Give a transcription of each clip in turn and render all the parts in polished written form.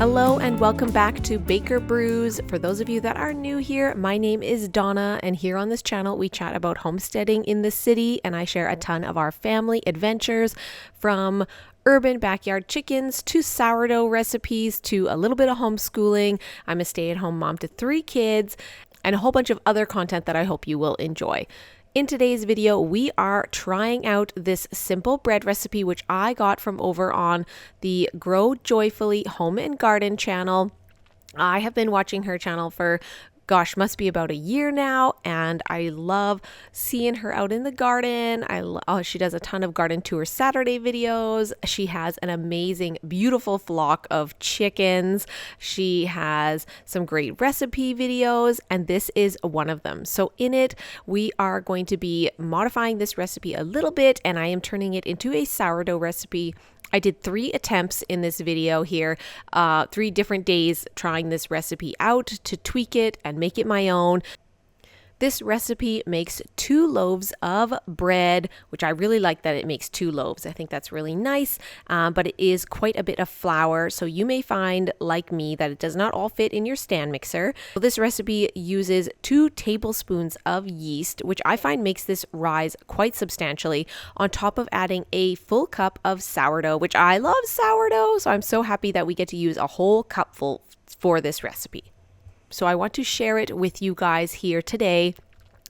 Hello and welcome back to Baker Brews. For those of you that are new here, my name is Donna, and here on this channel we chat about homesteading in the city, and I share a ton of our family adventures, from urban backyard chickens to sourdough recipes to a little bit of homeschooling. I'm a stay-at-home mom to 3 kids, and a whole bunch of other content that I hope you will enjoy. In today's video, we are trying out this simple bread recipe, which I got from over on the Grow Joyfully Home and Garden channel. I have been watching her channel for must be about a year now, and I love seeing her out in the garden. She does a ton of garden tour Saturday videos. She has an amazing, beautiful flock of chickens. She has some great recipe videos, and this is one of them. So in it, we are going to be modifying this recipe a little bit, and I am turning it into a sourdough recipe. I did 3 attempts in this video here, 3 different days trying this recipe out to tweak it and make it my own. This recipe makes 2 loaves of bread, which I really like that it makes 2 loaves. I think that's really nice, but it is quite a bit of flour, so you may find, like me, that it does not all fit in your stand mixer. So this recipe uses 2 tablespoons of yeast, which I find makes this rise quite substantially, on top of adding a full cup of sourdough, which I love sourdough, so I'm so happy that we get to use a whole cupful for this recipe. So I want to share it with you guys here today.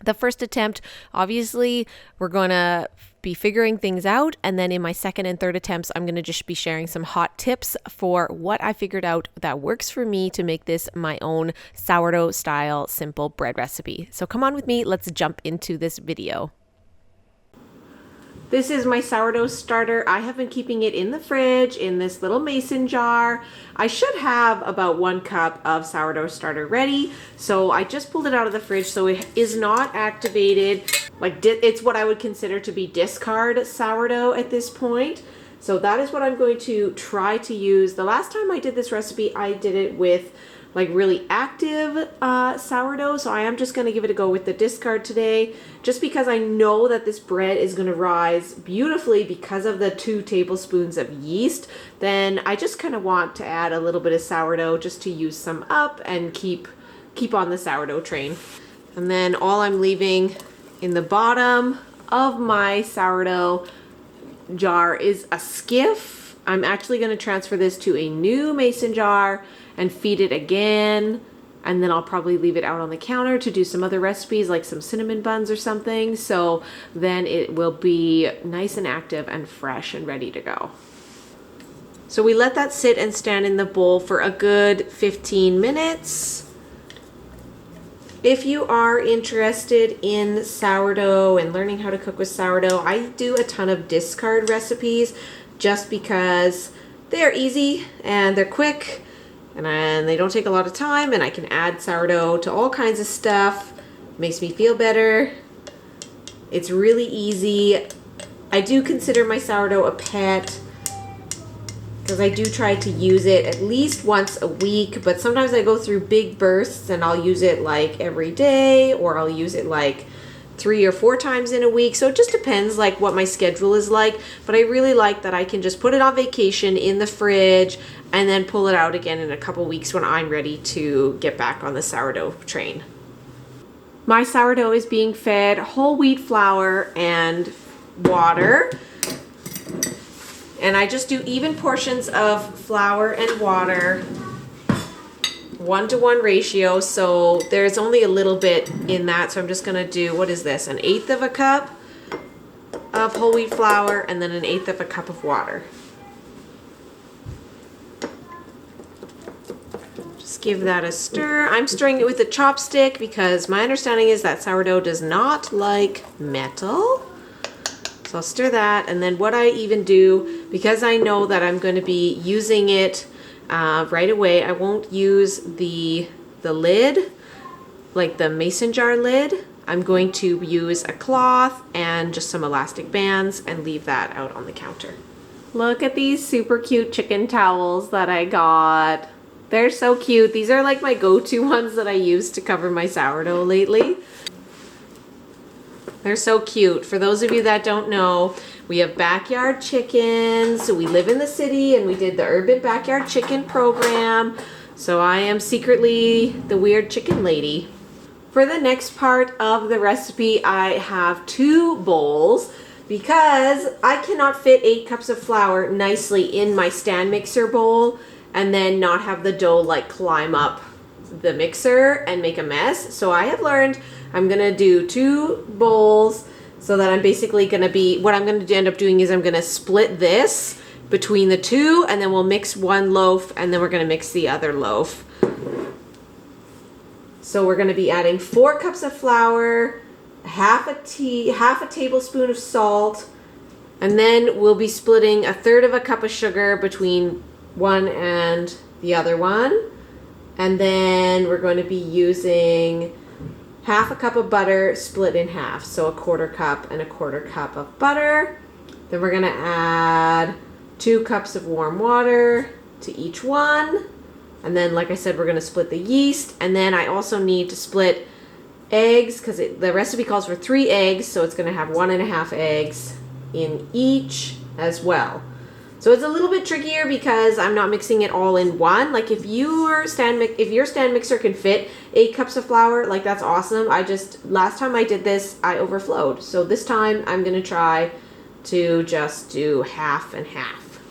The first attempt, obviously, we're going to be figuring things out. And then in my second and third attempts, I'm going to just be sharing some hot tips for what I figured out that works for me to make this my own sourdough style simple bread recipe. So come on with me. Let's jump into this video. This is my sourdough starter. I have been keeping it in the fridge in this little mason jar. I should have about 1 cup of sourdough starter ready. So I just pulled it out of the fridge, so it is not activated. It's what I would consider to be discard sourdough at this point. So that is what I'm going to try to use. The last time I did this recipe, I did it with really active sourdough, so I am just going to give it a go with the discard today, just because I know that this bread is going to rise beautifully because of the 2 tablespoons of yeast. Then I just kind of want to add a little bit of sourdough just to use some up and keep on the sourdough train. And then all I'm leaving in the bottom of my sourdough jar is a skiff. I'm actually going to transfer this to a new mason jar and feed it again, and then I'll probably leave it out on the counter to do some other recipes, like some cinnamon buns or something, so then it will be nice and active and fresh and ready to go. So we let that sit and stand in the bowl for a good 15 minutes. If you are interested in sourdough and learning how to cook with sourdough, I do a ton of discard recipes just because they're easy and they're quick, and they don't take a lot of time, and I can add sourdough to all kinds of stuff. Makes me feel better. It's really easy. I do consider my sourdough a pet because I do try to use it at least once a week, but sometimes I go through big bursts and I'll use it every day, or I'll use it 3 or 4 times in a week. So it just depends what my schedule is like, but I really like that I can just put it on vacation in the fridge and then pull it out again in a couple weeks when I'm ready to get back on the sourdough train. My sourdough is being fed whole wheat flour and water, and I just do even portions of flour and water, 1-to-1 ratio, so there's only a little bit in that, so I'm just gonna do, what is this, 1/8 of a cup of whole wheat flour and then 1/8 of a cup of water. Just give that a stir. I'm stirring it with a chopstick because my understanding is that sourdough does not like metal. So I'll stir that, and then what I even do, because I know that I'm going to be using it right away, I won't use the lid, the mason jar lid. I'm going to use a cloth and just some elastic bands and leave that out on the counter. Look at these super cute chicken towels that I got. They're so cute. These are my go-to ones that I use to cover my sourdough lately. They're so cute. For those of you that don't know, we have backyard chickens. We live in the city and we did the urban backyard chicken program. So I am secretly the weird chicken lady. For the next part of the recipe, I have 2 bowls because I cannot fit 8 cups of flour nicely in my stand mixer bowl and then not have the dough like climb up the mixer and make a mess. So I have learned I'm gonna do 2 bowls so that I'm basically gonna be, what I'm gonna end up doing is I'm gonna split this between the 2 and then we'll mix 1 loaf and then we're gonna mix the other loaf. So we're gonna be adding 4 cups of flour, half a tablespoon of salt, and then we'll be splitting 1/3 of a cup of sugar between one and the other one. And then we're going to be using half a cup of butter split in half. So 1/4 cup and 1/4 cup of butter. Then we're gonna add 2 cups of warm water to each one. And then, like I said, we're gonna split the yeast. And then I also need to split eggs because the recipe calls for 3 eggs. So it's gonna have 1 1/2 eggs in each as well. So it's a little bit trickier because I'm not mixing it all in one. Like if your stand mixer can fit 8 cups of flour, like that's awesome. Last time I did this, I overflowed. So this time I'm gonna try to just do half and half.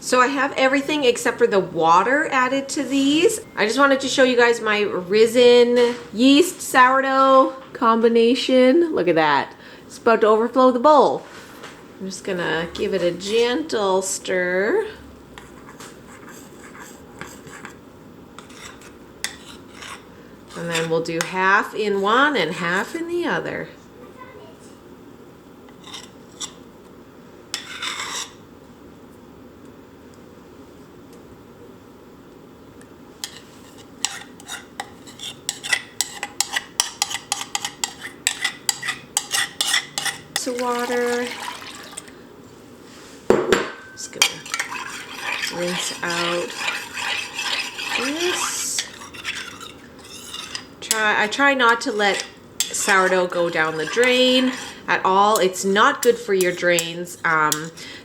So I have everything except for the water added to these. I just wanted to show you guys my risen yeast sourdough combination. Look at that. It's about to overflow the bowl. I'm just gonna give it a gentle stir. And then we'll do half in one and half in the other. Of water. Just gonna rinse out this. I try not to let sourdough go down the drain at all. It's not good for your drains.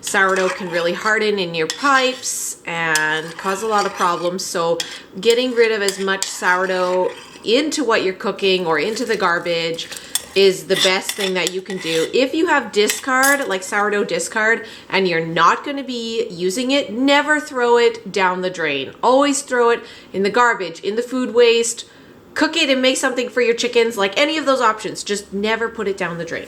Sourdough can really harden in your pipes and cause a lot of problems. So getting rid of as much sourdough into what you're cooking or into the garbage is the best thing that you can do. If you have discard, like sourdough discard, and you're not going to be using it, never throw it down the drain. Always throw it in the garbage, in the food waste. Cook it and make something for your chickens, like any of those options. Just never put it down the drain.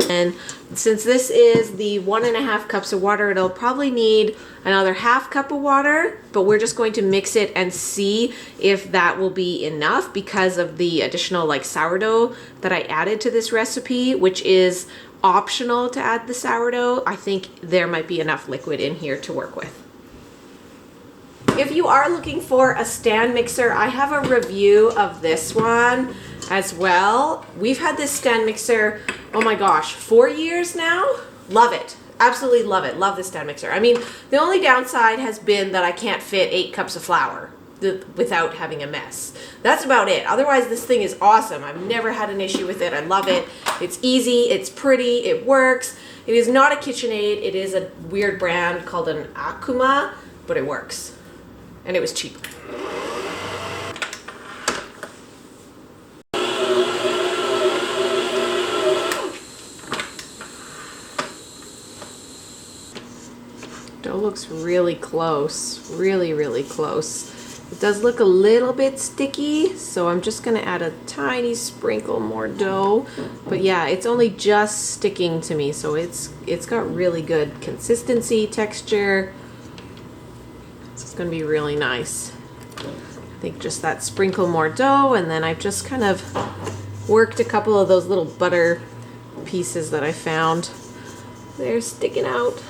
And since this is the 1 1/2 cups of water, it'll probably need another 1/2 cup of water, but we're just going to mix it and see if that will be enough because of the additional like sourdough that I added to this recipe, which is optional to add the sourdough. I think there might be enough liquid in here to work with. If you are looking for a stand mixer, I have a review of this one as well. We've had this stand mixer, oh my gosh, 4 years now. Love it. Absolutely love it. Love this stand mixer. I mean, the only downside has been that I can't fit 8 cups of flour without having a mess. That's about it. Otherwise, this thing is awesome. I've never had an issue with it. I love it. It's easy. It's pretty. It works. It is not a KitchenAid. It is a weird brand called an Akuma, but it works. And it was cheap. Dough looks really close, really close. It does look a little bit sticky, so I'm just gonna add a tiny sprinkle more dough. But yeah, it's only just sticking to me, so it's got really good consistency, texture. So it's gonna be really nice. I think just that sprinkle more dough, and then I've just kind of worked a couple of those little butter pieces that I found. They're sticking out.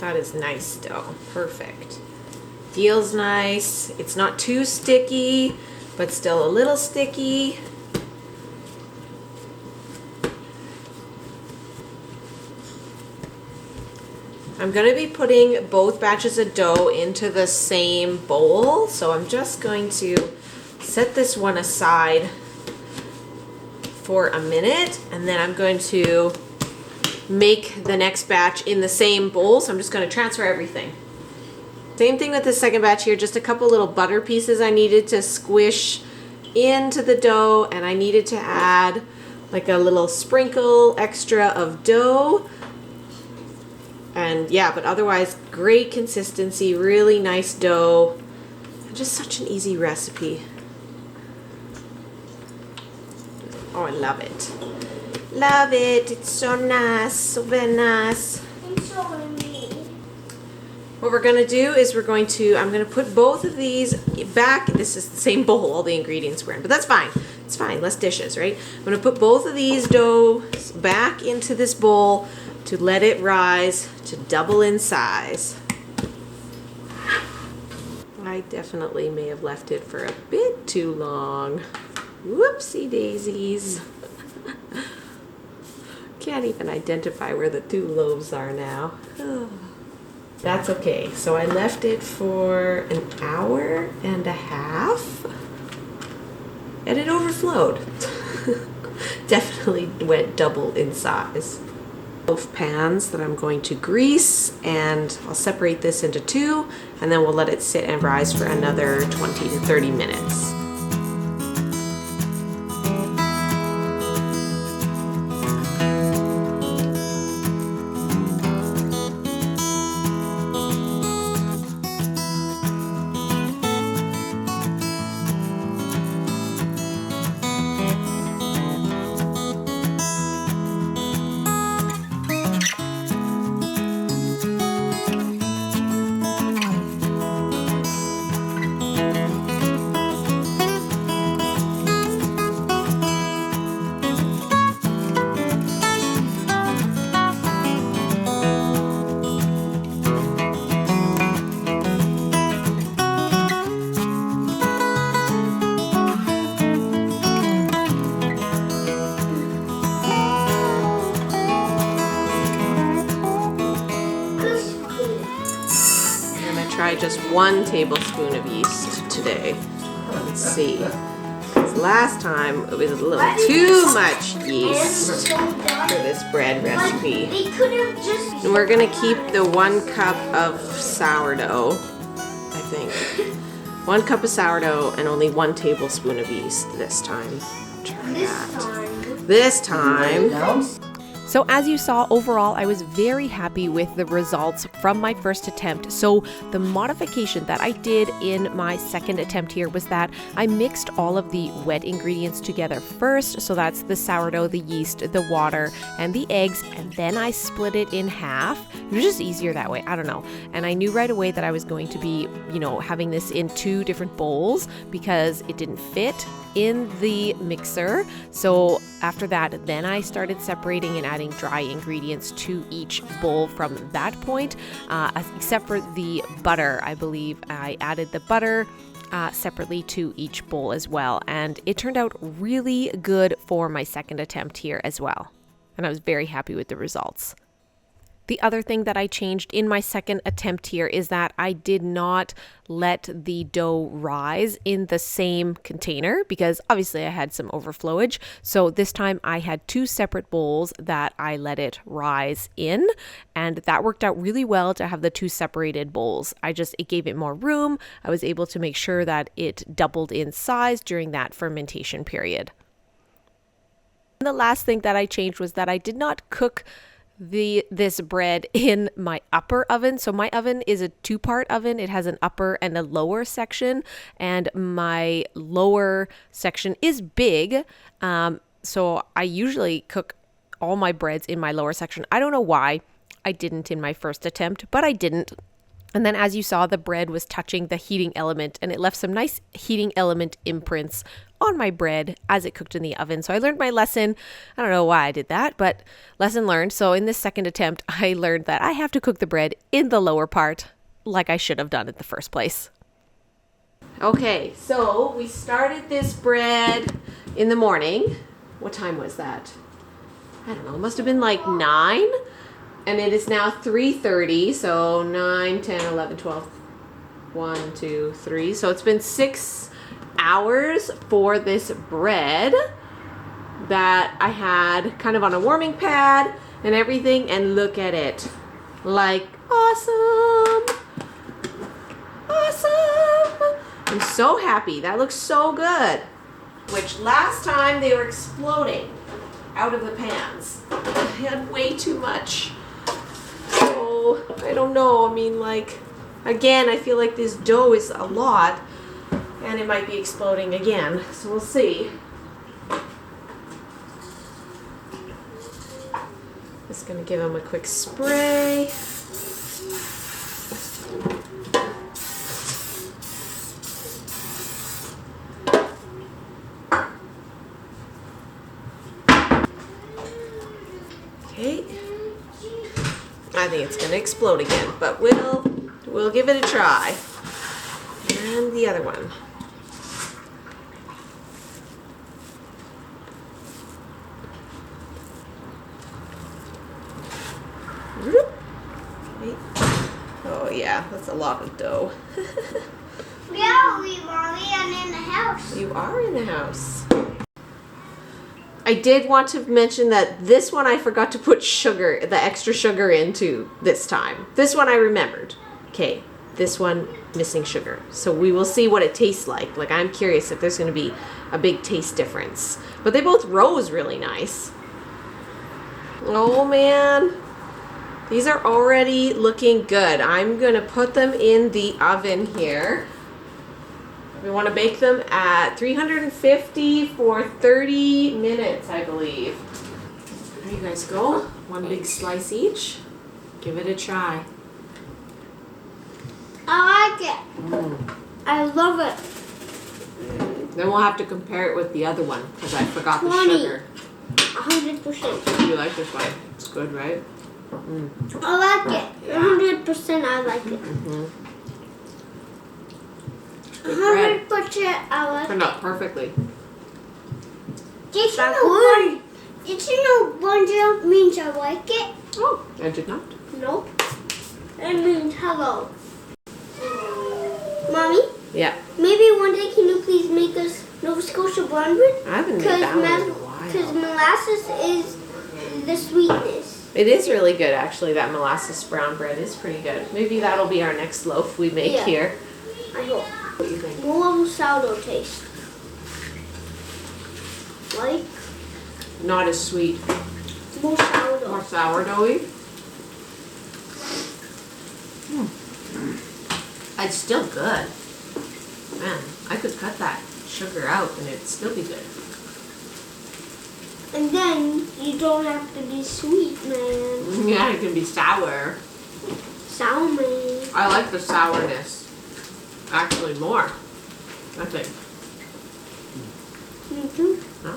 That is nice dough. Perfect. Feels nice. It's not too sticky, but still a little sticky. I'm going to be putting both batches of dough into the same bowl. So I'm just going to set this one aside for a minute, and then I'm going to make the next batch in the same bowl. So I'm just going to transfer everything. Same thing with the second batch here, just a couple little butter pieces I needed to squish into the dough, and I needed to add like a little sprinkle extra of dough. And yeah, but otherwise great consistency, really nice dough, and just such an easy recipe. Oh, I love it. Love it. It's so nice, so very nice. It's so yummy. What we're going to do is I'm going to put both of these back. This is the same bowl all the ingredients were in, but that's fine. It's fine, less dishes, right? I'm going to put both of these dough back into this bowl to let it rise to double in size. I definitely may have left it for a bit too long. Whoopsie daisies. Can't even identify where the two loaves are now. Oh. That's okay. So I left it for an hour and a half, and it overflowed. Definitely went double in size. Loaf pans that I'm going to grease, and I'll separate this into two, and then we'll let it sit and rise for another 20 to 30 minutes. Try just 1 tablespoon of yeast today. Let's see. Because last time it was a little too much yeast for this bread recipe. And we're going to keep the 1 cup of sourdough, I think. 1 cup of sourdough and only 1 tablespoon of yeast this time. Try that. This time. So as you saw, overall, I was very happy with the results from my first attempt. So the modification that I did in my second attempt here was that I mixed all of the wet ingredients together first. So that's the sourdough, the yeast, the water, and the eggs. And then I split it in half. It was just easier that way. I don't know. And I knew right away that I was going to be, having this in 2 different bowls because it didn't fit in the mixer. So after that, then I started separating and adding dry ingredients to each bowl from that point, except for the butter. I believe I added the butter separately to each bowl as well. And it turned out really good for my second attempt here as well. And I was very happy with the results. The other thing that I changed in my second attempt here is that I did not let the dough rise in the same container because obviously I had some overflowage. So this time I had 2 separate bowls that I let it rise in, and that worked out really well to have the 2 separated bowls. It gave it more room. I was able to make sure that it doubled in size during that fermentation period. And the last thing that I changed was that I did not cook this bread in my upper oven. So my oven is a 2-part oven. It has an upper and a lower section, and my lower section is big. So I usually cook all my breads in my lower section. I don't know why I didn't in my first attempt, but I didn't. And then as you saw, the bread was touching the heating element, and it left some nice heating element imprints on my bread as it cooked in the oven. So I learned my lesson. I don't know why I did that, but lesson learned. So in this second attempt, I learned that I have to cook the bread in the lower part like I should have done in the first place. Okay, so we started this bread in the morning. What time was that? I don't know, it must have been like 9. And it is now 3:30, so 9, 10, 11, 12, 1, 2, 3. So it's been 6 hours for this bread that I had kind of on a warming pad and everything. And look at it. Like, awesome. Awesome. I'm so happy. That looks so good. Which last time they were exploding out of the pans. I had way too much. So I don't know. I mean, like, again, I feel like this dough is a lot and it might be exploding again. So we'll see. Just gonna give them a quick spray. Okay. I think it's gonna explode again, but we'll give it a try. And the other one. Okay. Oh yeah, that's a lot of dough. Yeah, Mommy, I'm in the house. You are in the house. I did want to mention that this one I forgot to put sugar, the extra sugar into this time. This one I remembered. Okay, this one missing sugar. So we will see what it tastes like. Like, I'm curious if there's going to be a big taste difference. But they both rose really nice. Oh man. These are already looking good. I'm going to put them in the oven here. We want to bake them at 350 for 30 minutes, I believe. There you guys go. One big slice each. Give it a try. I like it. I love it. Then we'll have to compare it with the other one because I forgot the 20. sugar. 100%. You like this one? It's good, right? I like it. 100% I like it. Mm-hmm. 100% I like Turned it. out perfectly. Did you know bonjour means I like it? Oh, I did not. Nope. It means hello. Mommy, Yeah. maybe one day can you please make us Nova Scotia brown bread? I haven't made that one in a while. Because molasses is the sweetness. It is really good, actually. That molasses brown bread is pretty good. Maybe that'll be our next loaf we make Yeah. here. I hope. What do you think? More of a sourdough taste. Like Not as sweet. more sourdough. More sourdoughy. It's still good. Man, I could cut that sugar out and it'd still be good. And then you don't have to be sweet, man. Yeah, it can be sour. Sour, man. I like the sourness. Actually, more. I think. Me too. Huh?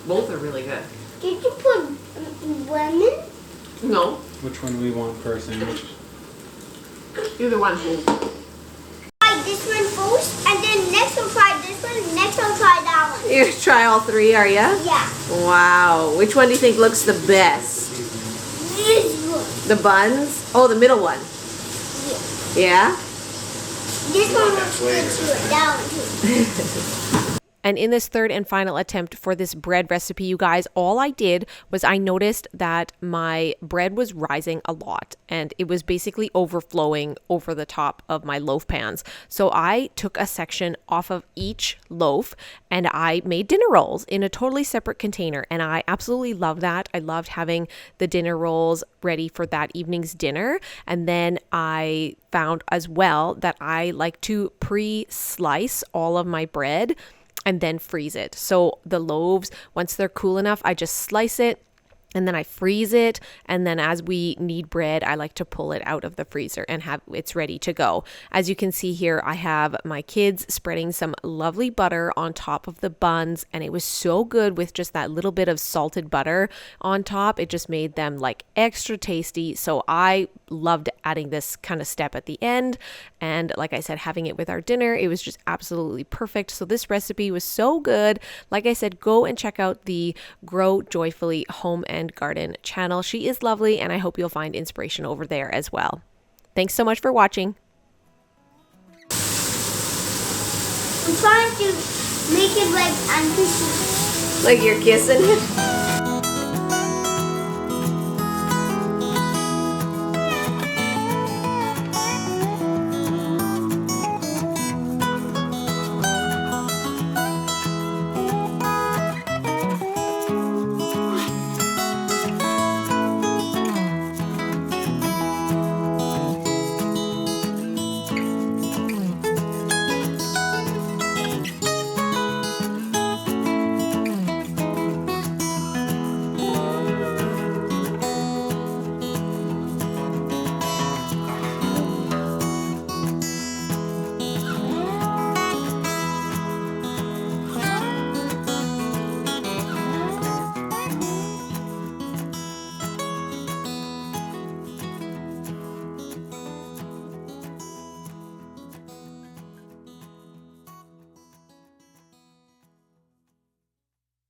Both are really good. Did you put lemon? No, Which one do we want for a sandwich? either one. Try this one first, and then next I'll try this one, next I'll try that one. You're gonna try all three, are ya? Yeah. Wow. Which one do you think looks the best? This one. The buns? Oh, the middle one. Yeah. Yeah? This one looks good too. That one too. And in this third and final attempt for this bread recipe, you guys, all I did was I noticed that my bread was rising a lot and it was basically overflowing over the top of my loaf pans. So I took a section off of each loaf and I made dinner rolls in a totally separate container. And I absolutely love that. I loved having the dinner rolls ready for that evening's dinner. And then I found as well that I like to pre-slice all of my bread and then freeze it. So the loaves, once they're cool enough, I just slice it and then I freeze it. And then as we need bread, I like to pull it out of the freezer and have it's ready to go. As you can see here, I have my kids spreading some lovely butter on top of the buns. And it was so good with just that little bit of salted butter on top. It just made them like extra tasty. So I loved adding this kind of step at the end. And like I said, having it with our dinner, it was just absolutely perfect. So this recipe was so good. Like I said, go and check out the Grow Joyfully Home and Garden channel. She is lovely, and I hope you'll find inspiration over there as well. Thanks so much for watching. I'm trying to make it like I'm kissing. Like you're kissing it.